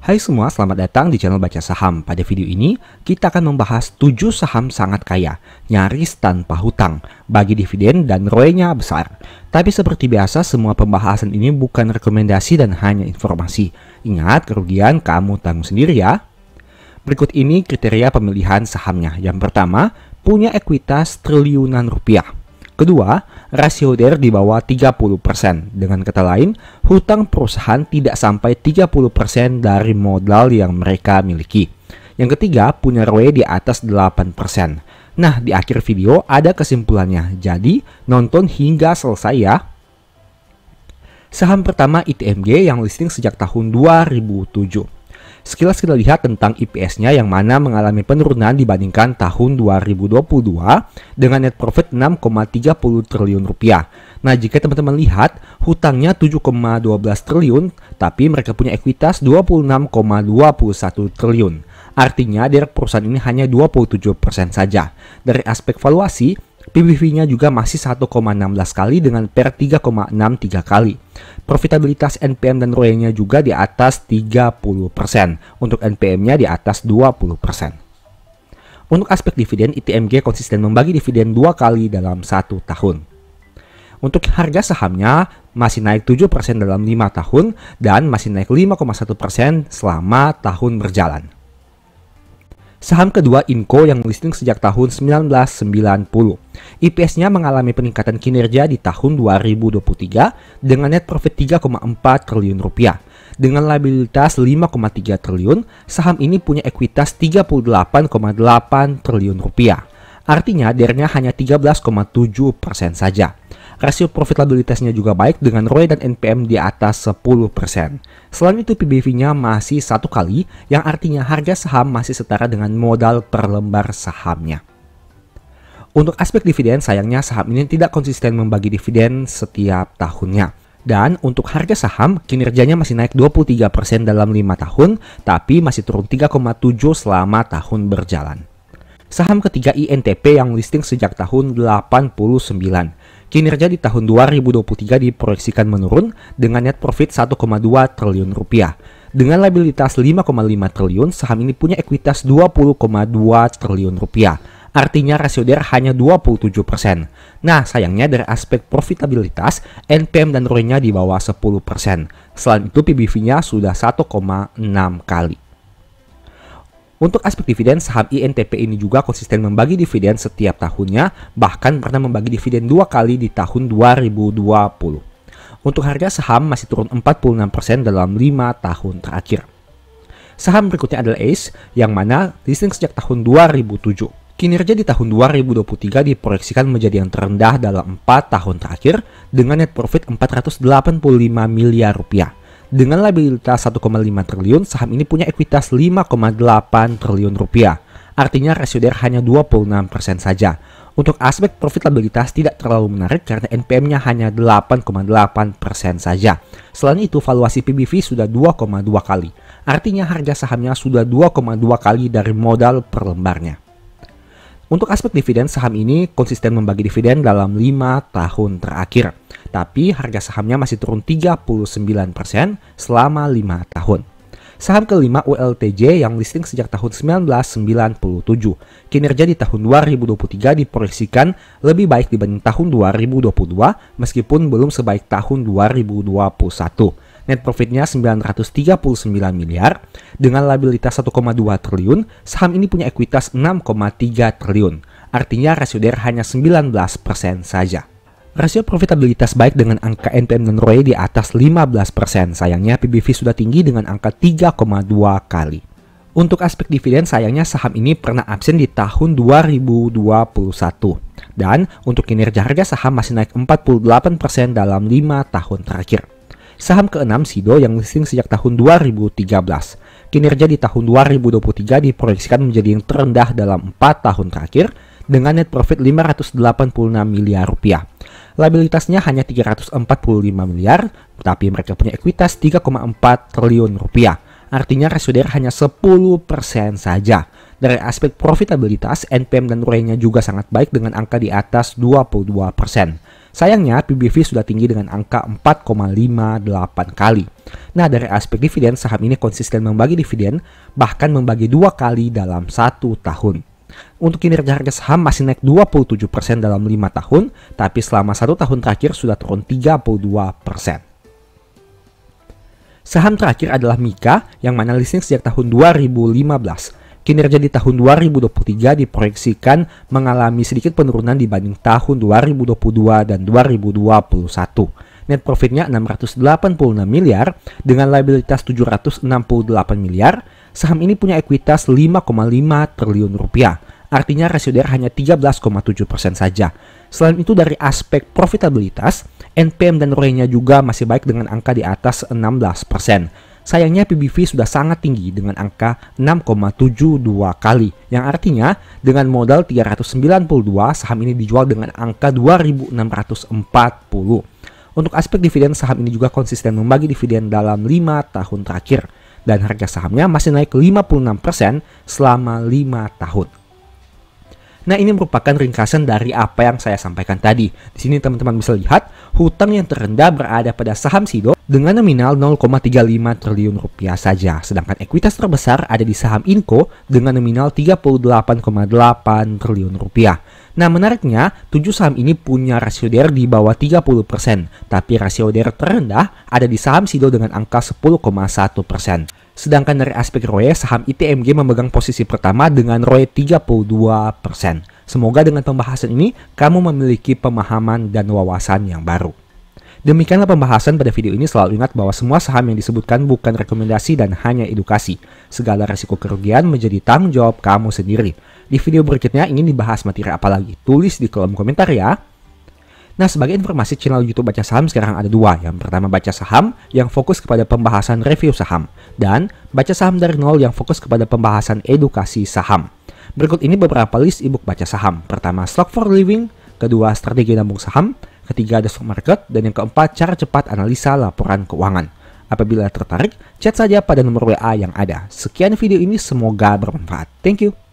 Hai semua, selamat datang di channel Baca Saham. Pada video ini, kita akan membahas 7 saham sangat kaya, nyaris tanpa hutang, bagi dividen dan ROE-nya besar. Tapi seperti biasa, semua pembahasan ini bukan rekomendasi dan hanya informasi. Ingat, kerugian kamu tanggung sendiri ya. Berikut ini kriteria pemilihan sahamnya. Yang pertama, punya ekuitas triliunan rupiah. Kedua, rasio DER di bawah 30%. Dengan kata lain, hutang perusahaan tidak sampai 30% dari modal yang mereka miliki. Yang ketiga, punya ROE di atas 8%. Nah, di akhir video ada kesimpulannya. Jadi, nonton hingga selesai ya. Saham pertama ITMG yang listing sejak tahun 2007. Sekilas kita lihat tentang EPS-nya yang mana mengalami penurunan dibandingkan tahun 2022 dengan net profit 6,30 triliun rupiah. Nah, jika teman-teman lihat, hutangnya 7,12 triliun, tapi mereka punya ekuitas 26,21 triliun. Artinya, dari perusahaan ini hanya 27% saja. Dari aspek valuasi, PBV-nya juga masih 1,16 kali dengan PER 3,63 kali. Profitabilitas NPM dan ROE-nya juga di atas 30%. Untuk NPM-nya di atas 20%. Untuk aspek dividen, ITMG konsisten membagi dividen 2 kali dalam 1 tahun. Untuk harga sahamnya masih naik 7% dalam 5 tahun dan masih naik 5,1% selama tahun berjalan. Saham kedua Inco yang listing sejak tahun 1990. EPS-nya mengalami peningkatan kinerja di tahun 2023 dengan net profit 3,4 triliun rupiah. Dengan liabilitas 5,3 triliun, saham ini punya ekuitas 38,8 triliun rupiah. Artinya, DER-nya hanya 13,7% saja. Rasio profitabilitasnya juga baik dengan ROE dan NPM di atas 10%. Selain itu PBV-nya masih 1 kali yang artinya harga saham masih setara dengan modal per lembar sahamnya. Untuk aspek dividen sayangnya saham ini tidak konsisten membagi dividen setiap tahunnya. Dan untuk harga saham kinerjanya masih naik 23% dalam 5 tahun tapi masih turun 3,7 selama tahun berjalan. Saham ketiga INTP yang listing sejak tahun 89. Kinerja di tahun 2023 diproyeksikan menurun dengan net profit 1,2 triliun rupiah. Dengan liabilitas 5,5 triliun, saham ini punya ekuitas 20,2 triliun rupiah. Artinya rasio DER hanya 27%. Nah, sayangnya dari aspek profitabilitas, NPM dan ROE-nya di bawah 10%. Selain itu, PBV-nya sudah 1,6 kali. Untuk aspek dividen, saham INTP ini juga konsisten membagi dividen setiap tahunnya, bahkan pernah membagi dividen 2 kali di tahun 2020. Untuk harga saham masih turun 46% dalam 5 tahun terakhir. Saham berikutnya adalah ACE, yang mana listing sejak tahun 2007. Kinerja di tahun 2023 diproyeksikan menjadi yang terendah dalam 4 tahun terakhir dengan net profit 485 miliar rupiah. Dengan liabilitas 1,5 triliun, saham ini punya ekuitas 5,8 triliun rupiah. Artinya rasio DER hanya 26% saja. Untuk aspek profitabilitas tidak terlalu menarik karena NPM-nya hanya 8,8% saja. Selain itu, valuasi PBV sudah 2,2 kali. Artinya harga sahamnya sudah 2,2 kali dari modal per lembarnya. Untuk aspek dividen, saham ini konsisten membagi dividen dalam 5 tahun terakhir. Tapi harga sahamnya masih turun 39% selama 5 tahun. Saham kelima ULTJ yang listing sejak tahun 1997. Kinerja di tahun 2023 diproyeksikan lebih baik dibanding tahun 2022 meskipun belum sebaik tahun 2021. Net profitnya 939 miliar. Dengan liabilitas 1,2 triliun, saham ini punya ekuitas 6,3 triliun. Artinya rasio DER hanya 19% saja. Rasio profitabilitas baik dengan angka NPM dan ROE di atas 15%. Sayangnya PBV sudah tinggi dengan angka 3,2 kali. Untuk aspek dividen sayangnya saham ini pernah absen di tahun 2021. Dan untuk kinerja harga saham masih naik 48% dalam 5 tahun terakhir. Saham keenam SIDO yang listing sejak tahun 2013. Kinerja di tahun 2023 diproyeksikan menjadi yang terendah dalam 4 tahun terakhir dengan net profit 586 miliar rupiah. Liabilitasnya hanya 345 miliar, tapi mereka punya ekuitas 3,4 triliun rupiah. Artinya rasio DER hanya 10% saja. Dari aspek profitabilitas, NPM dan ROE-nya juga sangat baik dengan angka di atas 22%. Sayangnya, PBV sudah tinggi dengan angka 4,58 kali. Nah, dari aspek dividen, saham ini konsisten membagi dividen, bahkan membagi 2 kali dalam 1 tahun. Untuk kinerja harga saham masih naik 27% dalam 5 tahun, tapi selama 1 tahun terakhir sudah turun 32%. Saham terakhir adalah Mika, yang mana listing sejak tahun 2015. Kinerja di tahun 2023 diproyeksikan mengalami sedikit penurunan dibanding tahun 2022 dan 2021. Net profitnya 686 miliar dengan liabilitas 768 miliar. Saham ini punya ekuitas 5,5 triliun rupiah. Artinya rasio DR hanya 13,7% saja. Selain itu dari aspek profitabilitas, NPM dan ROE-nya juga masih baik dengan angka di atas 16%. Sayangnya PBV sudah sangat tinggi dengan angka 6,72 kali, yang artinya dengan modal 392 saham ini dijual dengan angka 2.640. Untuk aspek dividen, saham ini juga konsisten membagi dividen dalam 5 tahun terakhir, dan harga sahamnya masih naik 56% selama 5 tahun. Nah, ini merupakan ringkasan dari apa yang saya sampaikan tadi. Di sini teman-teman bisa lihat hutang yang terendah berada pada saham Sido dengan nominal 0,35 triliun rupiah saja. Sedangkan ekuitas terbesar ada di saham Inco dengan nominal 38,8 triliun rupiah. Nah, menariknya 7 saham ini punya rasio DR di bawah 30%, tapi rasio DR terendah ada di saham Sido dengan angka 10,1%. Sedangkan dari aspek ROE, saham ITMG memegang posisi pertama dengan ROE 32%. Semoga dengan pembahasan ini, kamu memiliki pemahaman dan wawasan yang baru. Demikianlah pembahasan pada video ini. Selalu ingat bahwa semua saham yang disebutkan bukan rekomendasi dan hanya edukasi. Segala risiko kerugian menjadi tanggung jawab kamu sendiri. Di video berikutnya ingin dibahas materi apa lagi? Tulis di kolom komentar ya. Nah, sebagai informasi, channel YouTube Baca Saham sekarang ada 2. Yang pertama Baca Saham yang fokus kepada pembahasan review saham, dan Baca Saham dari Nol yang fokus kepada pembahasan edukasi saham. Berikut ini beberapa list ebook Baca Saham. Pertama, Stock for Living, kedua, Strategi Nabung Saham, ketiga, The Stock Market, dan yang keempat, Cara Cepat Analisa Laporan Keuangan. Apabila tertarik, chat saja pada nomor WA yang ada. Sekian video ini, semoga bermanfaat. Thank you.